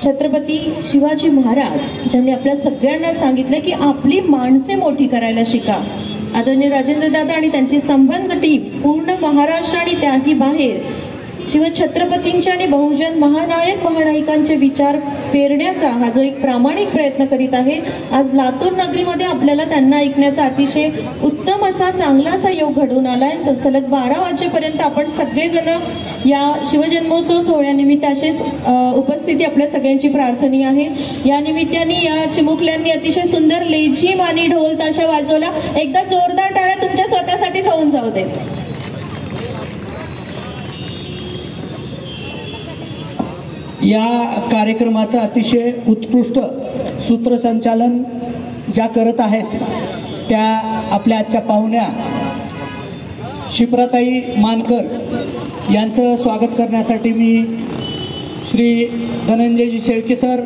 छत्रपती शिवाजी महाराज ज्यांनी आपल्या सगळ्यांना सांगितलं की आपली माणसे मोठी करायला शिका। आदरणीय राजेंद्र दादा आणि त्यांची संबंध टीम पूर्ण महाराष्ट्र आणि त्याही बाहेर शिवछत्रपतींचे आणि बहुजन महानायक महानायिकांचे विचार पेरण्याचा हा जो एक प्रामाणिक प्रयत्न करीत आहे। आज लातूर नगरीमध्ये आपल्याला त्यांना ऐकण्याचा अतिशय उत्तम असा चांगला असा योग घडून आलाय। तर सलग 12 वाजेपर्यंत आपण सगळेजण या शिवजन्मोत्सव सोहळ्यानिमित्त असेच उपस्थिती आपल्या सगळ्यांची प्रार्थनीय आहे। या निमित्ताने या चिमुकल्यांनी अतिशय सुंदर लेझीम आणि ढोल ताशा वाजवला। एकदा जोरदार टाळ्या तुमच्या स्वतःसाठीच होऊन जाऊ दे। या कार्यक्रमाचा अतिशय उत्कृष्ट सूत्रसंचालन ज्या करत आहेत त्या आपल्या आजच्या पाहुण्या शिप्राताई मानकर यांचं स्वागत करण्यासाठी मी श्री धनंजयजी शेळके सर